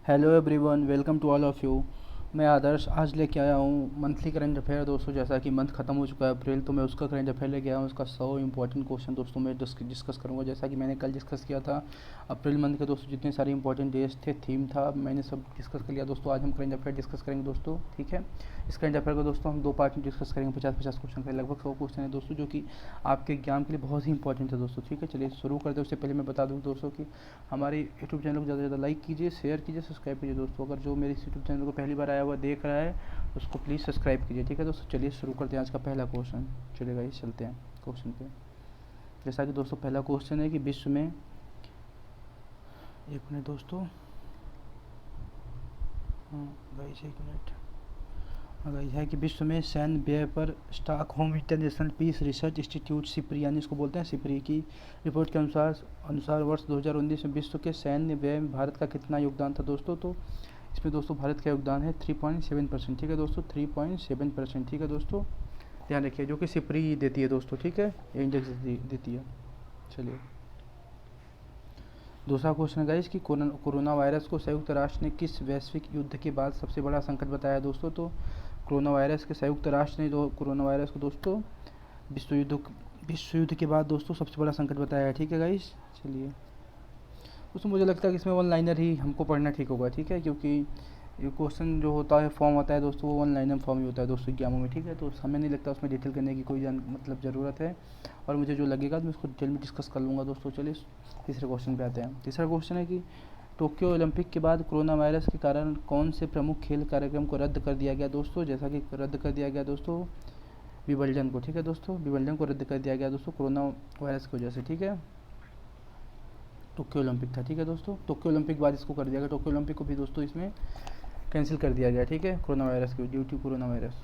Hello everyone, welcome to all of you. मैं आदर्श आज लेके आया हूँ मंथली करंट अफेयर दोस्तों। जैसा कि मंथ ख़त्म हो चुका है अप्रैल, तो मैं उसका करंट अफेयर लेके आया हूँ। उसका 100 इंपॉर्टेंट क्वेश्चन दोस्तों मैं डिस्कस करूँगा। जैसा कि मैंने कल डिस्कस किया था अप्रैल मंथ के दोस्तों, जितने सारे इंपॉर्टेंट डेज थे, थीम था, मैंने सब डिस्कस कर लिया दोस्तों। आज हम करंट अफेयर डिस्कस करेंगे दोस्तों, ठीक है। इस करंट अफेयर को दोस्तों हम दो पार्ट में डिस्कस करेंगे। 50-50 क्वेश्चन का लगभग 100 क्वेश्चन है दोस्तों, जो कि आपके एग्जाम के लिए बहुत ही इंपॉर्टेंट है दोस्तों, ठीक है। चलिए शुरू करते हैं। उससे पहले मैं बता दूँ दोस्तों कि हमारे यूट्यूब चैनल को ज़्यादा से ज़्यादा लाइक कीजिए, शेयर कीजिए, सब्सक्राइब कीजिए दोस्तों। अगर जो मेरे इस यूट्यूब चैनल को पहली बार आया हुआ देख रहा है उसको प्लीज़ सब्सक्राइब कीजिए, ठीक है दोस्तों। चलिए शुरू करते हैं आज का पहला क्वेश्चन। चलिए गाइस चलते हैं क्वेश्चन पे। जैसा कि दोस्तों पहला क्वेश्चन है कि विश्व में, एक मिनट दोस्तों, हाँ गाइस एक मिनट, हाँ गाइस है कि विश्व में सैन्य व्यय पर Stockholm International Peace Research Institute SIPRI, यानी इसको बोलते हैं सिप्री, की रिपोर्ट के अनुसार वर्ष 2019 में विश्व के सैन्य व्यय में भारत का कितना योगदान था दोस्तों। तो इसमें दोस्तों भारत का योगदान है 3.7%, ठीक है दोस्तों, 3.7%, ठीक है दोस्तों। ध्यान रखिए, जो कि सिप्री देती है दोस्तों, ठीक है, ये इंडेक्स देती है। चलिए दूसरा क्वेश्चन है गाइस कि कोरोना वायरस को संयुक्त राष्ट्र ने किस वैश्विक युद्ध के बाद सबसे बड़ा संकट बताया दोस्तों। तो कोरोना वायरस के संयुक्त राष्ट्र ने जो कोरोना वायरस को दोस्तों विश्व युद्ध के बाद दोस्तों सबसे बड़ा संकट बताया है, ठीक है गाइस। चलिए दोस्तों मुझे लगता है कि इसमें वन लाइनर ही हमको पढ़ना ठीक होगा, ठीक है, क्योंकि ये क्वेश्चन जो होता है फॉर्म होता है दोस्तों, वो वन लाइनर फॉर्म ही होता है दोस्तों एग्जामों में, ठीक है। तो हमें नहीं लगता उसमें डिटेल करने की कोई मतलब ज़रूरत है, और मुझे जो लगेगा मैं उसको डिटेल में डिस्कस कर लूँगा दोस्तों। चलिए तीसरे क्वेश्चन पे आते हैं। तीसरा क्वेश्चन है कि टोक्यो ओलंपिक के बाद कोरोना वायरस के कारण कौन से प्रमुख खेल कार्यक्रम को रद्द कर दिया गया दोस्तों। जैसा कि रद्द कर दिया गया दोस्तों विंबलडन को, ठीक है दोस्तों, विंबलडन को रद्द कर दिया गया दोस्तों कोरोना वायरस की वजह से, ठीक है। टोक्यो ओलंपिक था, ठीक है दोस्तों, टोक्यो ओलंपिक बाद इसको कर दिया गया, टोक्यो ओलंपिक को भी दोस्तों इसमें कैंसिल कर दिया गया, ठीक है, कोरोना वायरस की ड्यू टू कोरोना वायरस।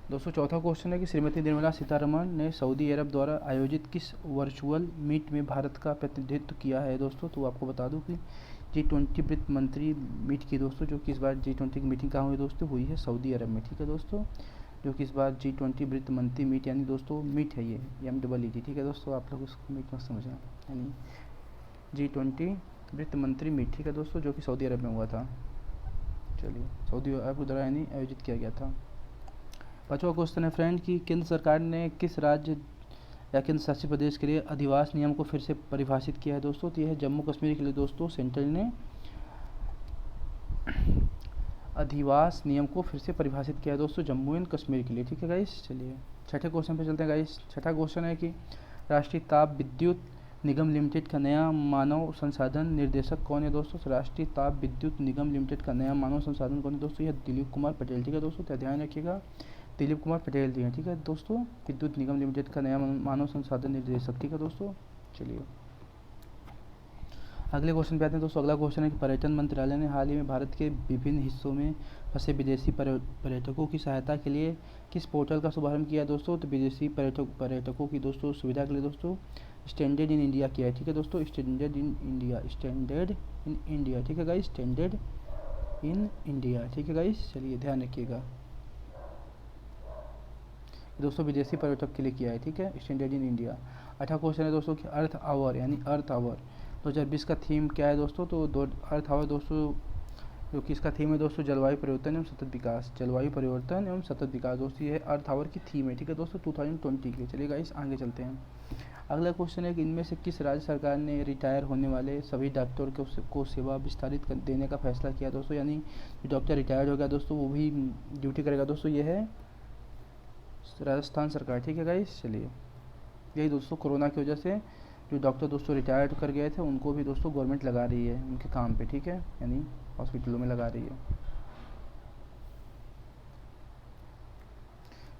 दोस्तों चौथा क्वेश्चन है कि श्रीमती निर्मला सीतारमण ने सऊदी अरब द्वारा आयोजित किस वर्चुअल मीट में भारत का प्रतिनिधित्व किया है दोस्तों। तो आपको बता दूं कि G20 वित्त मंत्री मीट की दोस्तों, जो कि इस बार G20 की मीटिंग कहाँ हुई दोस्तों, हुई है सऊदी अरब में, ठीक है दोस्तों। जो कि इस बार G20 वित्त मंत्री मीट, यानी दोस्तों मीट है ये MEET, ठीक है दोस्तों, आप लोग उसको मीट मत समझना, यानी G20 वित्त मंत्री मीट, ठीक है दोस्तों, जो कि सऊदी अरब में हुआ था। चलिए सऊदी अरब द्वारा यानी आयोजित किया गया था। पाँचवा क्वेश्चन है फ्रेंड कि केंद्र सरकार ने किस राज्य या केंद्र शासित प्रदेश के लिए अधिवास नियम को फिर से परिभाषित किया है दोस्तों। तो यह है जम्मू कश्मीर के लिए दोस्तों, सेंट्रल ने अधिवास नियम को फिर से परिभाषित किया है दोस्तों जम्मू एंड कश्मीर के लिए, ठीक है गाइस। चलिए छठे क्वेश्चन पे चलते हैं गाइस। छठा क्वेश्चन है कि राष्ट्रीय ताप विद्युत निगम लिमिटेड का नया मानव संसाधन निर्देशक कौन है दोस्तों। तो राष्ट्रीय ताप विद्युत निगम लिमिटेड का नया मानव संसाधन कौन है दोस्तों, यह दिलीप कुमार पटेल, ठीक है दोस्तों, तो ध्यान रखिएगा, दिलीप कुमार पटेल जी हैं, ठीक है दोस्तों, विद्युत निगम लिमिटेड का नया मानव संसाधन निर्देशक, ठीक है दोस्तों। चलिए अगले क्वेश्चन पे आते हैं दोस्तों। अगला क्वेश्चन है कि पर्यटन मंत्रालय ने हाल ही में भारत के विभिन्न हिस्सों में फंसे विदेशी पर्यटकों की सहायता के लिए किस पोर्टल का शुभारंभ किया है दोस्तों। तो विदेशी पर्यटकों की दोस्तों सुविधा के लिए दोस्तों स्टैंडर्ड इन इंडिया किया है, ठीक है दोस्तों, standard in India, standard in India, ठीक है गाइस, स्टैंडर्ड इन इंडिया, ठीक है गाइस। चलिए ध्यान रखिएगा दोस्तों, विदेशी पर्यटक के लिए किया है, ठीक है, स्टैंडर्ड इन इंडिया। 8वां क्वेश्चन है दोस्तों कि अर्थ आवर, यानी अर्थ आवर 2020 का थीम क्या है दोस्तों। तो अर्थ आवर दोस्तों, जो कि इसका थीम है दोस्तों जलवायु परिवर्तन एवं सतत विकास, जलवायु परिवर्तन एवं सतत विकास दोस्तों, ये अर्थ आवर की थीम है, ठीक है दोस्तों, 2020 के। चलिए गाइस आगे चलते हैं। अगला क्वेश्चन है कि इनमें से किस राज्य सरकार ने रिटायर होने वाले सभी डॉक्टर को सेवा विस्तारित देने का फैसला किया दोस्तों, यानी जो डॉक्टर रिटायर्ड हो गया दोस्तों वो भी ड्यूटी करेगा दोस्तों, ये है राजस्थान सरकार, ठीक है गाइस। चलिए यही दोस्तों कोरोना की वजह से जो डॉक्टर दोस्तों रिटायर्ड कर गए थे उनको भी दोस्तों गवर्नमेंट लगा रही है उनके काम पे, ठीक है, यानी हॉस्पिटलों में लगा रही है।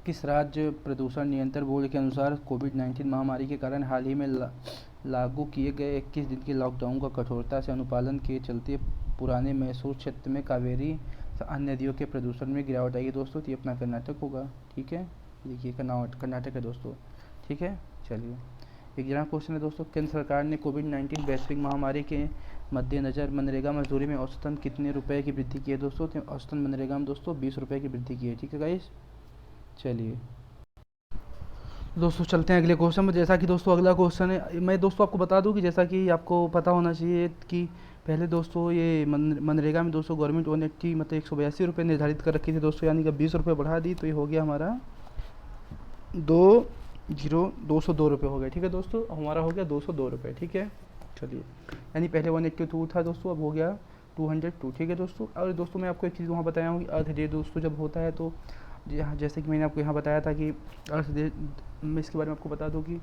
किस राज्य प्रदूषण नियंत्रण बोर्ड के अनुसार कोविड-19 महामारी के कारण हाल ही में लागू किए गए 21 दिन के लॉकडाउन का कठोरता से अनुपालन के चलते पुराने मैसूर क्षेत्र में कावेरी अन्य नदियों के प्रदूषण में गिरावट आई है दोस्तों। तो ये अपना कर्नाटक होगा, ठीक है, देखिए कर्नाटक है दोस्तों, ठीक है। चलिए 11वां क्वेश्चन है दोस्तों, केंद्र सरकार ने कोविड-19 वैश्विक महामारी के मद्देनज़र मनरेगा मजदूरी में औसतन कितने रुपए की वृद्धि की है दोस्तों। तो औसतन मनरेगा में दोस्तों 20 रुपये की वृद्धि की है, ठीक है गाइस। चलिए दोस्तों चलते हैं अगले क्वेश्चन में। जैसा कि दोस्तों अगला क्वेश्चन है, मैं दोस्तों आपको बता दूं कि जैसा कि आपको पता होना चाहिए कि पहले दोस्तों ये मनरेगा में दोस्तों गवर्नमेंट 180 मतलब 182 रुपये निर्धारित कर रखी थी दोस्तों, यानी कि 20 रुपये बढ़ा दी, तो ये हो गया हमारा 202 रुपये हो गए। ठीक है दोस्तों, हमारा हो गया 202 रुपये। ठीक है, चलिए, यानी पहले 182 था दोस्तों, अब हो गया 202। ठीक है दोस्तों, और दोस्तों मैं आपको एक चीज़ वहाँ बताया हूँ कि अर्थ डे दोस्तों जब होता है तो जैसे कि मैंने आपको यहाँ बताया था कि अर्थ डे, मैं इसके बारे में आपको बता दूँ कि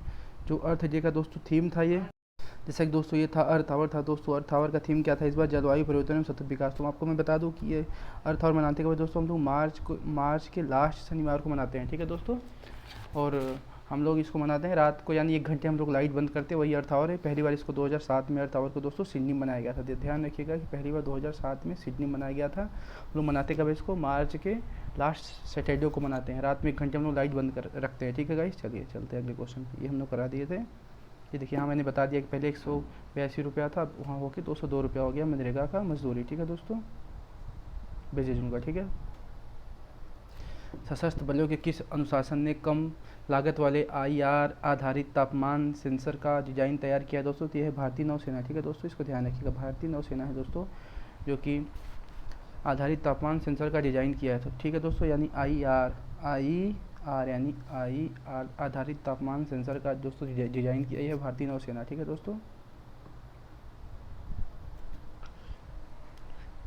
जो अर्थ डे का दोस्तों थीम था ये, जैसा कि दोस्तों ये था अर्थ आवर था दोस्तों। अर्थ आवर का थीम क्या था इस बार? जलवायु परिवर्तन एवं सतत विकास। तो आपको मैं बता दूं कि ये अर्थ आवर मनाते के बाद दोस्तों हम लोग मार्च के लास्ट शनिवार को मनाते हैं। ठीक है दोस्तों, और हम लोग इसको मनाते हैं रात को, यानी 1 घंटे हम लोग लाइट बंद करते हैं, वही अर्थ आवर है। पहली बार इसको 2007 में अर्थ आवर को दोस्तों सिडनी में मनाया गया था। ध्यान रखिएगा कि पहली बार 2007 में सिडनी में मनाया गया था। हम लोग मनाते कब इसको? मार्च के लास्ट सैटरडे को मनाते हैं, रात में 1 घंटे हम लोग लाइट बंद कर रखते हैं। ठीक है गाइस, चलिए चलते हैं अगले क्वेश्चन पे। ये हम लोग करा दिए थे, ये देखिए हाँ मैंने बता दिया कि पहले 182 रुपया था, वहाँ होकर 202 रुपया हो गया मनरेगा का मजदूरी। ठीक है दोस्तों, बेजेजूँ का। ठीक है, सशस्त्र बलों के किस अनुशासन ने कम लागत वाले IR आधारित तापमान सेंसर का डिजाइन तैयार किया दोस्तों? तो यह है भारतीय नौसेना। ठीक है दोस्तों, इसको ध्यान रखिएगा, भारतीय नौसेना है दोस्तों जो कि आधारित तापमान सेंसर का डिजाइन किया है। ठीक है दोस्तों, यानी IR यानी IR आधारित तापमान सेंसर का दोस्तों डिजाइन किया है भारतीय नौसेना। ठीक है दोस्तों,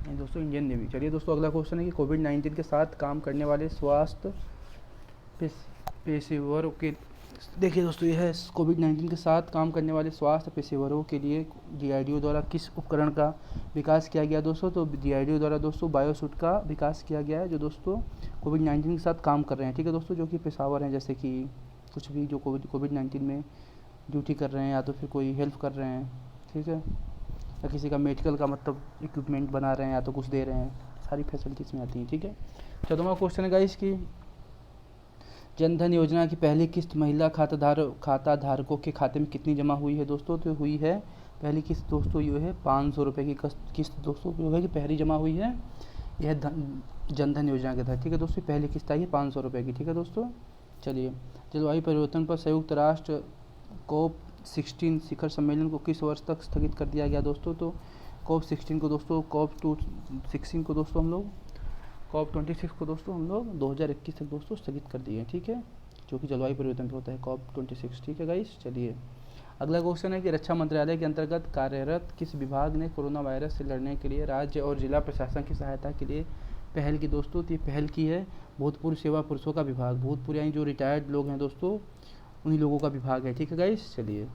दोस्तों इंडियन नेवी। चलिए दोस्तों, अगला क्वेश्चन है कि कोविड-19 के साथ काम करने वाले स्वास्थ्य पेशेवरों के, देखिए दोस्तों यह है कोविड-19 के साथ काम करने वाले स्वास्थ्य पेशेवरों के लिए DRDO द्वारा किस उपकरण का विकास किया गया दोस्तों? तो DRDO द्वारा दोस्तों बायोसूट का विकास किया गया है, जो दोस्तों कोविड-19 के साथ काम कर रहे हैं। ठीक है दोस्तों, जो कि पेशेवर हैं, जैसे कि कुछ भी जो कोविड-19 में ड्यूटी कर रहे हैं या तो फिर कोई हेल्प कर रहे हैं। ठीक है, या किसी का मेडिकल का मतलब इक्विपमेंट बना रहे हैं या तो कुछ दे रहे हैं, सारी फैसिलिटीज़ में आती हैं। ठीक है, 14वां क्वेश्चन है गाइस की जनधन योजना की पहली किस्त महिला खाता धारकों के खाते में कितनी जमा हुई है दोस्तों? तो हुई है पहली किस्त दोस्तों ये है 500 रुपये की किस्त दोस्तों जो है कि पहली जमा हुई है, यह जनधन योजना के तहत। ठीक है दोस्तों, पहली किस्त आई है 500 रुपये की। ठीक है दोस्तों, चलिए, जलवायु परिवर्तन पर संयुक्त राष्ट्र COP16 शिखर सम्मेलन को किस वर्ष तक स्थगित कर दिया गया दोस्तों? तो COP16 को दोस्तों COP26 को दोस्तों हम लोग COP26 को दोस्तों हम लोग 2021 तक दोस्तों स्थगित कर दिए हैं। ठीक है, जो कि जलवायु परिवर्तन पर होता है COP26। ठीक है गाइस, चलिए अगला क्वेश्चन है कि रक्षा मंत्रालय के अंतर्गत कार्यरत किस विभाग ने कोरोना वायरस से लड़ने के लिए राज्य और जिला प्रशासन की सहायता के लिए पहल की दोस्तों? तो ये पहल की है भूतपूर्व सेवा पुरुषों का विभाग। भूतपूर्व यानी जो रिटायर्ड लोग हैं दोस्तों, उन्हीं लोगों का विभाग है। ठीक है गाइस, चलिए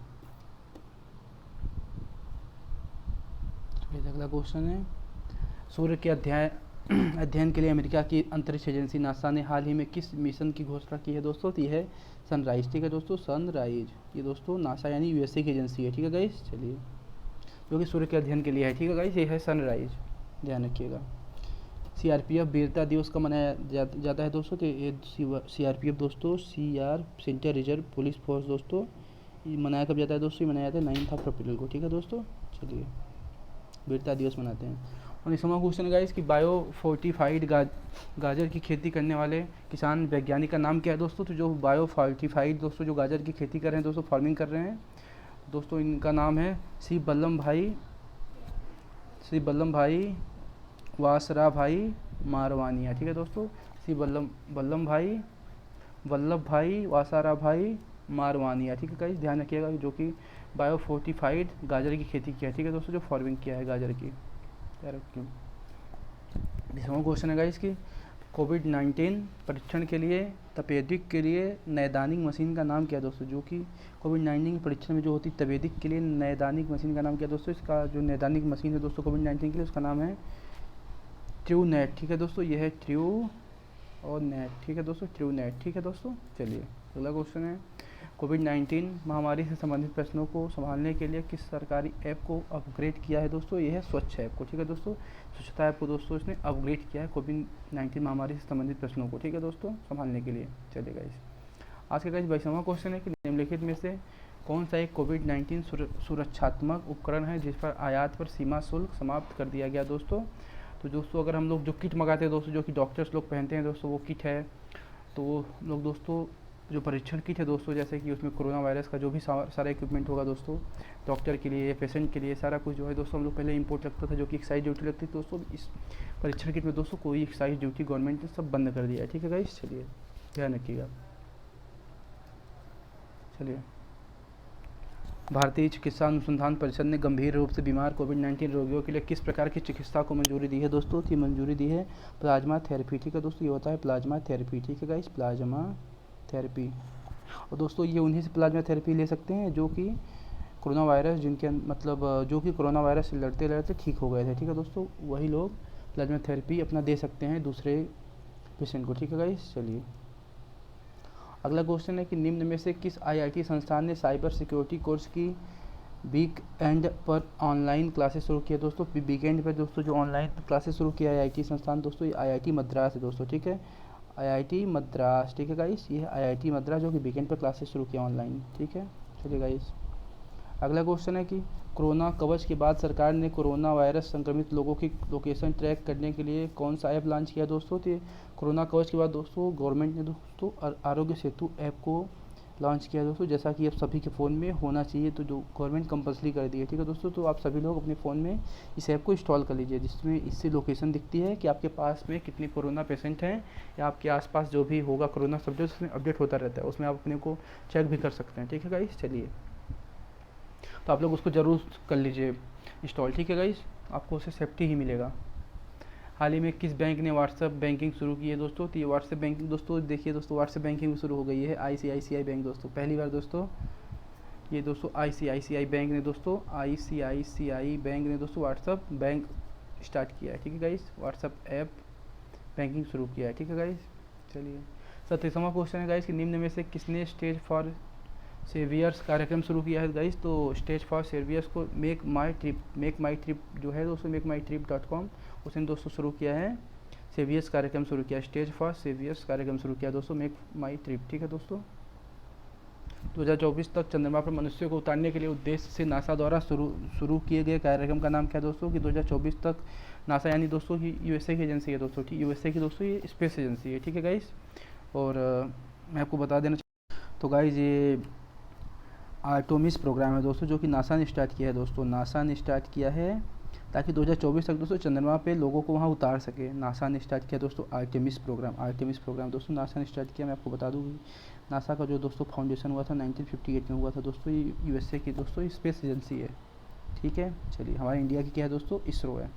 अगला क्वेश्चन है सूर्य के अध्ययन के लिए अमेरिका की अंतरिक्ष एजेंसी नासा ने हाल ही में किस मिशन की घोषणा की है दोस्तों? तो ये है सनराइज। ठीक है दोस्तों, सनराइज, ये दोस्तों नासा यानी USA की एजेंसी है। ठीक है गाइस, चलिए, जो कि सूर्य के अध्ययन के लिए है। ठीक है गाइस, ये है सनराइज, ध्यान रखिएगा। CRPF वीरता दिवस का मनाया जाता है दोस्तों? तो ये CRPF दोस्तों सेंट्रल रिजर्व पुलिस फोर्स दोस्तों, ये मनाया कब जाता है दोस्तों? ये मनाया जाता है 9 अप्रैल को। ठीक है दोस्तों, चलिए वीरता दिवस मनाते हैं। 19वां क्वेश्चन गाइस कि बायो फोर्टिफाइड गाजर की खेती करने वाले किसान वैज्ञानिक का नाम क्या है दोस्तों? तो जो बायो फोर्टिफाइड दोस्तों जो गाजर की खेती कर रहे हैं दोस्तों, फार्मिंग कर रहे हैं दोस्तों, इनका नाम है श्री बल्लभ भाई वासरा भाई मारवानिया। ठीक है दोस्तों, श्री वल्लभ भाई वासरा भाई मारवानिया। ठीक है गाइस, ध्यान रखिएगा, जो कि बायो फोर्टिफाइड गाजर की खेती किया है। ठीक है दोस्तों, जो फार्मिंग किया है गाजर की। क्यों 20वां क्वेश्चन है गाइस कि कोविड-19 परीक्षण के लिए तपेदिक के लिए नैदानिक मशीन का नाम क्या है दोस्तों? जो कि कोविड-19 परीक्षण में जो होती है तपेदिक के लिए नैदानिक मशीन का नाम क्या है दोस्तों? इसका जो नैदानिक मशीन है दोस्तों कोविड-19 के लिए, उसका नाम है ट्रूनेट। ठीक है दोस्तों, ये है ट्रू और नेट। ठीक है दोस्तों, ट्रूनेट। ठीक है दोस्तों, चलिए अगला क्वेश्चन है कोविड-19 महामारी से संबंधित प्रश्नों को संभालने के लिए किस सरकारी ऐप को अपग्रेड किया है दोस्तों? ये है स्वच्छ ऐप को। ठीक है दोस्तों, स्वच्छता ऐप को दोस्तों इसने अपग्रेड किया है कोविड-19 महामारी से संबंधित प्रश्नों को। ठीक है दोस्तों, संभालने के लिए। चलिए गाइस, आज का गाइस 22वां क्वेश्चन है कि निम्नलिखित में से कौन सा एक कोविड-19 सुरक्षात्मक उपकरण है जिस पर आयात पर सीमा शुल्क समाप्त कर दिया गया दोस्तों? तो दोस्तों अगर हम लोग जो किट मंगाते हैं दोस्तों, जो कि डॉक्टर्स लोग पहनते हैं दोस्तों, वो किट है, तो वो लोग दोस्तों जो परीक्षण किट है दोस्तों, जैसे कि उसमें कोरोना वायरस का जो भी सारा इक्विपमेंट होगा दोस्तों, डॉक्टर के लिए, पेशेंट के लिए, सारा कुछ जो है दोस्तों हम लोग पहले इंपोर्ट लगता था, जो कि एक्साइज ड्यूटी लगती थी दोस्तों। इस परीक्षण किट में दोस्तों कोई एक्साइज ड्यूटी गवर्नमेंट ने सब बंद कर दिया है, ठीक है गाइस। चलिए ध्यान रखिएगा। चलिए, भारतीय चिकित्सा अनुसंधान परिषद ने गंभीर रूप से बीमार कोविड-19 रोगियों के लिए किस प्रकार की चिकित्सा को मंजूरी दी है दोस्तों? तो ये मंजूरी दी है प्लाज्मा थेरेपी, ठीक है दोस्तों। ये होता है प्लाज्मा थेरेपी, ठीक है गाइस, प्लाज्मा थेरेपी। और दोस्तों ये उन्हीं से प्लाज्मा थेरेपी ले सकते हैं जो कि कोरोना वायरस, जिनके मतलब जो कि कोरोना वायरस से लड़ते लड़ते ठीक हो गए थे, ठीक है दोस्तों। वही लोग प्लाज्मा थेरेपी अपना दे सकते हैं दूसरे पेशेंट को, ठीक है गाइस। चलिए, अगला क्वेश्चन है कि निम्न में से किस आईआईटी संस्थान ने साइबर सिक्योरिटी कोर्स की वीक एंड पर ऑनलाइन क्लासेस शुरू किया दोस्तों? वीक एंड पर दोस्तों जो ऑनलाइन क्लासेस शुरू किया आईआईटी संस्थान दोस्तों, ये आईआईटी मद्रास है दोस्तों, ठीक है, आईआईटी मद्रास, ठीक है गाइस। ये है आईआईटी मद्रास जो कि वीक एंड पर क्लासेस शुरू किया ऑनलाइन, ठीक है। चलिए गाइस, अगला क्वेश्चन है कि कोरोना कवच के बाद सरकार ने कोरोना वायरस संक्रमित लोगों की लोकेशन ट्रैक करने के लिए कौन सा ऐप लॉन्च किया दोस्तों? तो कोरोना कवच के बाद दोस्तों गवर्नमेंट ने दोस्तों आरोग्य सेतु ऐप को लॉन्च किया दोस्तों, जैसा कि अब सभी के फ़ोन में होना चाहिए, तो जो गवर्नमेंट कंपल्सरी कर दी है, ठीक है दोस्तों। तो आप सभी लोग अपने फ़ोन में इस ऐप को इंस्टॉल कर लीजिए, जिसमें इससे लोकेशन दिखती है कि आपके पास में कितने कोरोना पेशेंट हैं, या आपके आसपास जो भी होगा कोरोना सब्जेक्ट, उसमें अपडेट होता रहता है, उसमें आप अपने को चेक भी कर सकते हैं, ठीक है गाइस। चलिए, तो आप लोग उसको ज़रूर कर लीजिए इंस्टॉल, ठीक है गाइस, आपको उससे सेफ्टी ही मिलेगा। हाल ही में किस बैंक ने व्हाट्सएप बैंकिंग शुरू की है दोस्तों? तो ये व्हाट्सएप बैंकिंग दोस्तों देखिए दोस्तों, व्हाट्सएप बैंकिंग भी शुरू हो गई है आईसीआईसीआई बैंक दोस्तों, पहली बार दोस्तों। ये दोस्तों आईसीआईसीआई बैंक ने दोस्तों, आईसीआईसीआई बैंक ने दोस्तों व्हाट्सएप बैंक स्टार्ट किया है, ठीक है गाइस, व्हाट्सएप ऐप बैंकिंग शुरू किया है, ठीक है गाइस। चलिए, 37वां क्वेश्चन है गाइस कि निम्न में से किसने स्टेज फॉर सेवियर्स कार्यक्रम शुरू किया है गाइस? तो स्टेज फॉर सेवियर्स को मेक माई ट्रिप जो है दोस्तों, makeMyTrip.com, उसने दोस्तों शुरू किया है, सेवियर्स कार्यक्रम शुरू किया, स्टेज फॉर सेवियर्स कार्यक्रम शुरू किया दोस्तों, मेक माई ट्रिप, ठीक है दोस्तों। 2024 तक चंद्रमा पर मनुष्यों को उतारने के लिए उद्देश्य से नासा द्वारा शुरू किए गए कार्यक्रम का नाम क्या है दोस्तों? कि 2024 तक नासा यानी दोस्तों ही यूएसए की एजेंसी है दोस्तों, ठीक, यूएसए की दोस्तों ये स्पेस एजेंसी है, ठीक है गाइस। और मैं आपको बता देना तो गाइस, ये आर्टेमिस प्रोग्राम है दोस्तों, जो कि नासा ने स्टार्ट किया है दोस्तों, नासा ने स्टार्ट किया है ताकि 2024 तक दोस्तों चंद्रमा पे लोगों को वहाँ उतार सके। नासा ने स्टार्ट किया दोस्तों आर्टेमिस प्रोग्राम दोस्तों नासा ने स्टार्ट किया। मैं आपको बता दूँ नासा का जो दोस्तों फाउंडेशन हुआ था 1958 में हुआ था दोस्तों। ये यूएसए की दोस्तों स्पेस एजेंसी है, ठीक है। चलिए, हमारे इंडिया की क्या है दोस्तों? इसरो है।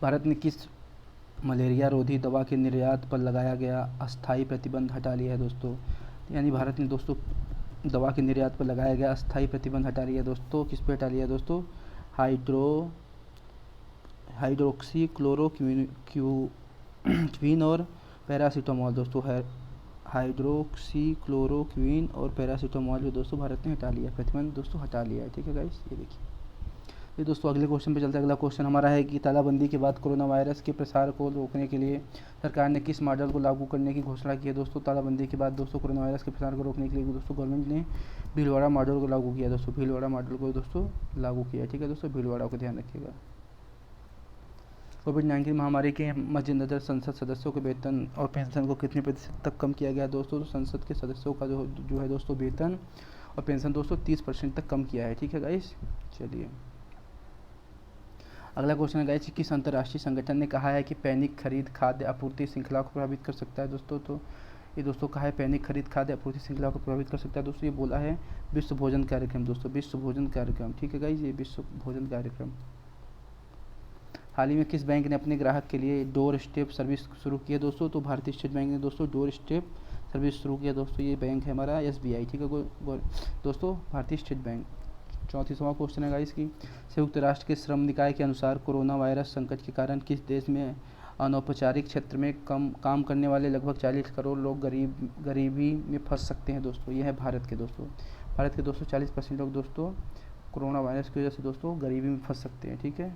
भारत ने किस मलेरिया रोधी दवा के निर्यात पर लगाया गया अस्थायी प्रतिबंध हटा लिया है दोस्तों? यानी भारत ने दोस्तों दवा के निर्यात पर लगाया गया अस्थायी प्रतिबंध हटा लिया दोस्तों। किस पे हटा लिया दोस्तों? हाइड्रोक्सी क्लोरोक्विन और पैरासीटामोल दोस्तों है। हाइड्रोक्सी क्लोरोक्विन और पैरासीटामोल जो दोस्तों भारत ने हटा लिया, प्रतिबंध दोस्तों हटा लिया है, ठीक है गाइस। ये देखिए, ये दोस्तों अगले क्वेश्चन पे चलते हैं। अगला क्वेश्चन हमारा है कि तालाबंदी के बाद कोरोना वायरस के प्रसार को रोकने के लिए सरकार ने किस मॉडल को लागू करने की घोषणा की है दोस्तों? तालाबंदी के बाद दोस्तों कोरोना वायरस के प्रसार को रोकने के लिए दोस्तों गवर्नमेंट ने भीलवाड़ा मॉडल को लागू किया दोस्तों, भीलवाड़ा मॉडल को दोस्तों लागू किया, ठीक है दोस्तों, भीलवाड़ा को ध्यान रखिएगा। कोविड-19 महामारी के मद्देनजर संसद सदस्यों के वेतन और पेंशन को कितने प्रतिशत तक कम किया गया दोस्तों? तो संसद के सदस्यों का जो है दोस्तों वेतन और पेंशन दोस्तों 30% तक कम किया है, ठीक है गाइस। चलिए, अगला क्वेश्चन है गाइस, किस अंतर्राष्ट्रीय संगठन ने कहा है कि पैनिक खरीद खाद्य आपूर्ति श्रृंखला को प्रभावित कर सकता है दोस्तों? तो ये दोस्तों कहा है पैनिक खरीद खाद्य आपूर्ति श्रृंखला को प्रभावित कर सकता है दोस्तों। ये बोला है विश्व भोजन कार्यक्रम दोस्तों, विश्व भोजन कार्यक्रम, ठीक है गाइस, ये विश्व भोजन कार्यक्रम। हाल ही में किस बैंक ने अपने ग्राहक के लिए डोर स्टेप सर्विस शुरू की है दोस्तों? तो भारतीय स्टेट बैंक ने दोस्तों डोर स्टेप सर्विस शुरू किया दोस्तों। ये बैंक है हमारा SBI, ठीक है दोस्तों, भारतीय स्टेट बैंक। 34वां क्वेश्चन है गाइस की संयुक्त राष्ट्र के श्रम निकाय के अनुसार कोरोना वायरस संकट के कारण किस देश में अनौपचारिक क्षेत्र में काम करने वाले लगभग 40 करोड़ लोग गरीबी में फंस सकते हैं दोस्तों? यह है भारत के दोस्तों, भारत के दोस्तों 40% लोग दोस्तों कोरोना वायरस की वजह से दोस्तों गरीबी में फंस सकते हैं, ठीक है।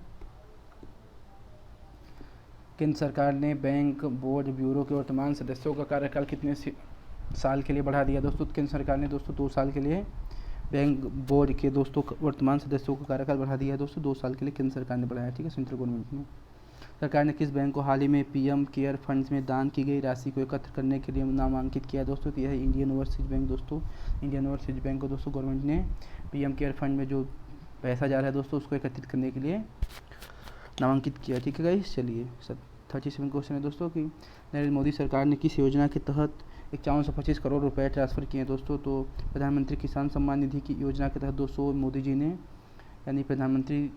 केंद्र सरकार ने बैंक बोर्ड ब्यूरो के वर्तमान सदस्यों का कार्यकाल कितने साल के लिए बढ़ा दिया दोस्तों? केंद्र सरकार ने दोस्तों 2 साल के लिए बैंक बोर्ड के दोस्तों वर्तमान सदस्यों का कार्यकाल बढ़ा दिया है दोस्तों, 2 साल के लिए केंद्र सरकार ने बढ़ाया, ठीक है, सेंट्रल गवर्नमेंट ने। सरकार ने किस बैंक को हाल ही में पीएम केयर फंड्स में दान की गई राशि को एकत्र करने के लिए नामांकित किया दोस्तों? तो यह है इंडियन ओवरसीज बैंक दोस्तों। इंडियन ओवरसीज बैंक को दोस्तों गवर्नमेंट ने पीएम केयर फंड में जो पैसा जा रहा है दोस्तों उसको एकत्रित करने के लिए नामांकित किया। ठीक है गाइस, चलिए 37 क्वेश्चन है दोस्तों कि नरेंद्र मोदी सरकार ने किस योजना के तहत 5125 करोड़ रुपए ट्रांसफ़र किए हैं दोस्तों? तो प्रधानमंत्री किसान सम्मान निधि की योजना के तहत दोस्तों मोदी जी ने, यानी प्रधानमंत्री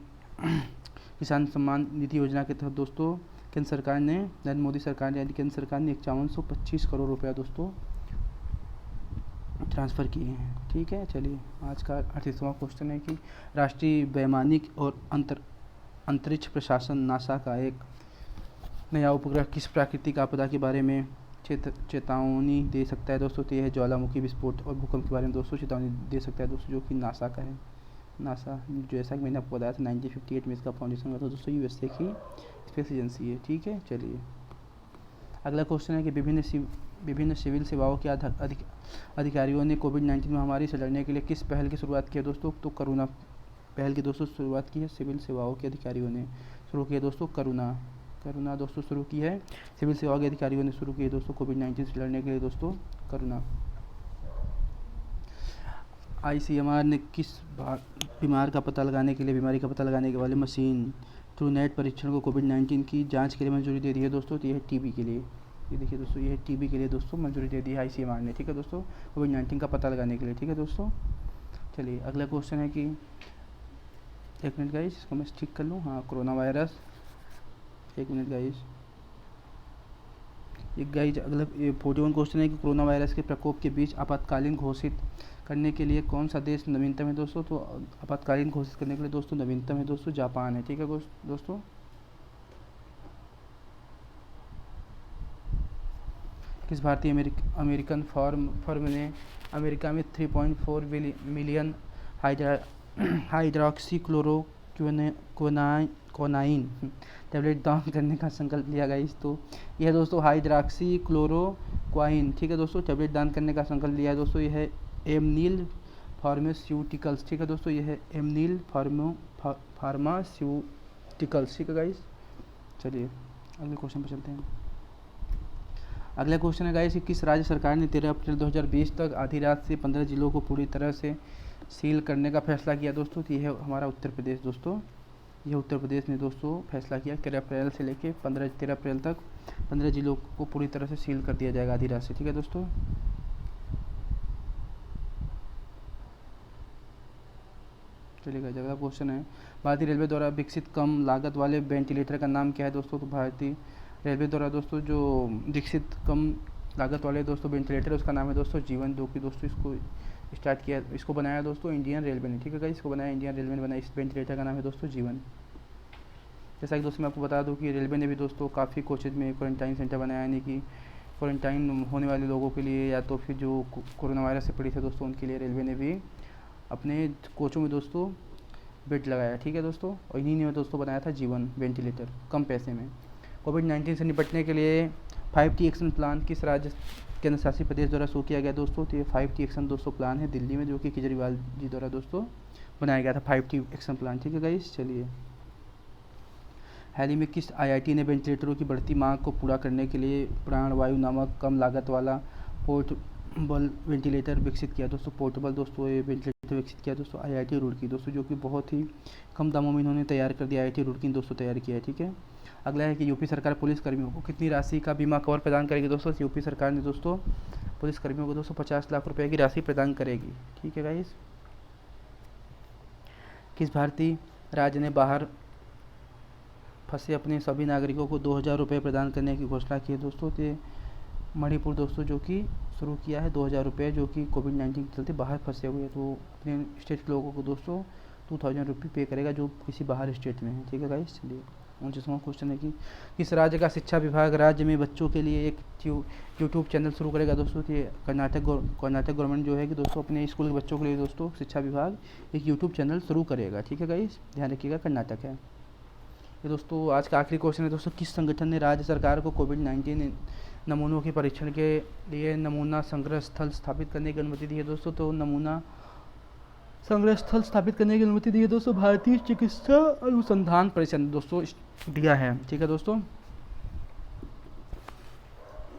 किसान सम्मान निधि योजना के तहत दोस्तों केंद्र सरकार ने, नरेंद्र मोदी सरकार ने यानी केंद्र सरकार ने 5125 करोड़ रुपया दोस्तों ट्रांसफ़र किए हैं। ठीक है, चलिए आज का 38वां क्वेश्चन है कि राष्ट्रीय वैमानिक और अंतरिक्ष प्रशासन नासा का एक नया उपग्रह किस प्राकृतिक आपदा के बारे में चेतावनी दे सकता है दोस्तों? तो यह है ज्वालामुखी विस्फोट और भूकंप के बारे में दोस्तों चेतावनी दे सकता है दोस्तों, जो कि नासा का है। नासा जैसा कि मैंने आपको बताया था 1958 में इसका फाउंडेशन हुआ था दोस्तों, यूएसए की स्पेस एजेंसी है। ठीक है, चलिए अगला क्वेश्चन है कि विभिन्न सिविल सेवाओं के अधिकारियों ने कोविड-19 महामारी से लड़ने के लिए किस पहल की शुरुआत की है दोस्तों? तो करुणा पहल की दोस्तों शुरुआत की है सिविल सेवाओं के अधिकारियों ने शुरू की है दोस्तों। करुणा दोस्तों शुरू की है सिविल सेवाओं के अधिकारियों ने शुरू की है दोस्तों कोविड-19 से लड़ने के लिए दोस्तों करुणा। आईसीएमआर ने किस बीमारी का पता लगाने के वाले मशीन ट्रूनेट परीक्षण को कोविड-19 की जांच के लिए मंजूरी दे दी है दोस्तों? तो यह है टीबी के लिए। ये देखिए दोस्तों, यह टीबी के लिए दोस्तों मंजूरी दे दी है आईसीएमआर ने। ठीक है दोस्तों, कोविड-19 का पता लगाने के लिए। ठीक है दोस्तों, चलिए अगला क्वेश्चन है कि 1 मिनट गाइस, इसको मैं ठीक कर लूँ। हाँ, कोरोना वायरस, 1 मिनट गाइस। अगला 41 क्वेश्चन है कि कोरोना वायरस के प्रकोप के बीच आपातकालीन घोषित करने के लिए कौन सा देश नवीनतम है दोस्तों? तो आपातकालीन घोषित करने के लिए दोस्तों नवीनतम है दोस्तों जापान है। ठीक है दोस्तों, किस भारतीय अमेरिकन फर्म ने अमेरिका में 3.4 मिलियन हाइड्रॉक्सीक्लोरोक्विनाइन टैबलेट दान करने का संकल्प लिया गया। तो यह दोस्तों हाइड्रॉक्सीक्लोरोक्वाइन, ठीक है दोस्तों, टैबलेट दान करने का संकल्प लिया है दोस्तों। यह है एमनील फार्मास्यूटिकल्स। ठीक है दोस्तों, यह है एमनील फार्मास्यूटिकल्स। ठीक है गाइस, चलिए अगले क्वेश्चन पर चलते हैं। अगला क्वेश्चन है गाइस कि किस राज्य सरकार ने 13 अप्रैल 2020 तक आधी रात से 15 जिलों को पूरी तरह से सील करने का फैसला किया दोस्तों? तो यह है हमारा उत्तर प्रदेश दोस्तों। यह उत्तर प्रदेश ने दोस्तों फैसला किया 13 अप्रैल से लेकर 13 अप्रैल तक 15 जिलों को पूरी तरह से सील कर दिया जाएगा आधी रात से। ठीक है दोस्तों, चलिएगा अगला क्वेश्चन है भारतीय रेलवे द्वारा विकसित कम लागत वाले वेंटिलेटर का नाम क्या है दोस्तों? तो भारतीय रेलवे द्वारा दोस्तों जो विकसित कम लागत वाले दोस्तों वेंटिलेटर उसका नाम है दोस्तों जीवन, जो कि दोस्तों इसको बनाया दोस्तों इंडियन रेलवे ने। ठीक है गाइस, इसको बनाया इंडियन रेलवे ने बनाया। इस वेंटिलेटर का नाम है दोस्तों जीवन। जैसा कि दोस्तों मैं आपको बता दूं कि रेलवे ने भी दोस्तों काफ़ी कोचेज में क्वारंटाइन सेंटर बनाया, यानी कि क्वारंटाइन होने वाले लोगों के लिए या तो फिर जो कोरोना वायरस से पीड़ित है दोस्तों उनके लिए रेलवे ने भी अपने कोचों में दोस्तों बेड लगाया। ठीक है दोस्तों, और इन्हीं ने दोस्तों बनाया था जीवन वेंटिलेटर कम पैसे में। कोविड-19 से निपटने के लिए 5T एक्शन प्लान किस राज्य केंद्र शासित प्रदेश द्वारा शुरू किया गया दोस्तों? तो ये 5T एक्शन दोस्तों प्लान है दिल्ली में, जो कि केजरीवाल जी द्वारा दोस्तों बनाया गया था 5T एक्शन प्लान। ठीक है गाइस, चलिए हाल ही में किस आईआईटी ने वेंटिलेटरों की बढ़ती मांग को पूरा करने के लिए प्राणवायु नामक कम लागत वाला पोर्टेबल वेंटिलेटर विकसित किया दोस्तों? पोर्टेबल दोस्तों ये वेंटिलेटर विकसित किया दोस्तों आईआईटी रुड़की दोस्तों, जो कि बहुत ही कम दामों में इन्होंने तैयार कर दिया। आईआईटी रुड़की ने दोस्तों तैयार किया है। ठीक है, अगला है कि यूपी सरकार पुलिस कर्मियों को कितनी राशि का बीमा कवर प्रदान करेगी दोस्तों? यूपी सरकार ने दोस्तों पुलिस कर्मियों को दोस्तों 50 लाख रुपए की राशि प्रदान करेगी। ठीक है गाइस, किस भारतीय राज्य ने बाहर फंसे अपने सभी नागरिकों को 2000 रुपये प्रदान करने की घोषणा की है दोस्तों? तो मणिपुर दोस्तों, जो कि शुरू किया है 2000 रुपये, जो कि कोविड-19 के चलते बाहर फंसे हुए तो अपने स्टेट के लोगों को दोस्तों 2000 रुपये पे करेगा जो किसी बाहर स्टेट में है। ठीक है गाइस, चलिए 29वां क्वेश्चन है कि किस राज्य का शिक्षा विभाग राज्य में बच्चों के लिए एक यूट्यूब चैनल शुरू करेगा दोस्तों? तो कर्नाटक गवर्नमेंट जो है कि दोस्तों अपने स्कूल के बच्चों के लिए दोस्तों शिक्षा विभाग एक यूट्यूब चैनल शुरू करेगा। ठीक है गाइस, ध्यान रखिएगा कर्नाटक है ये दोस्तों। आज का आखिरी क्वेश्चन है दोस्तों, किस संगठन ने राज्य सरकार को कोविड-19 नमूनों के परीक्षण के लिए नमूना संग्रह स्थल स्थापित करने की अनुमति दी है दोस्तों? तो नमूना संग्रह स्थल स्थापित करने की अनुमति दी है दोस्तों? भारतीय चिकित्सा अनुसंधान परिषद ने दोस्तों दिया है। ठीक है दोस्तों,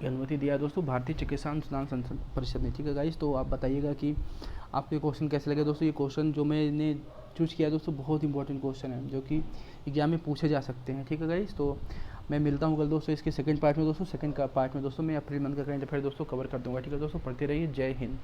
ये अनुमति दिया है दोस्तों भारतीय चिकित्सा अनुसंधान परिषद ने। ठीक है गाइस, तो आप बताइएगा कि आपके क्वेश्चन कैसे लगे दोस्तों। ये क्वेश्चन जो मैंने चूज़ किया है दोस्तों बहुत इंपॉर्टेंट क्वेश्चन है, जो कि एग्जाम में पूछे जा सकते हैं। ठीक है गाइस, तो मैं मिलता हूँ कल दोस्तों इसके सेकंड पार्ट में दोस्तों। सेकंड पार्ट में दोस्तों मैं अप्रैल मंथ का करंट अफेयर दोस्तों कवर कर दूँगा। ठीक है दोस्तों, पढ़ते रहिए। जय हिंद।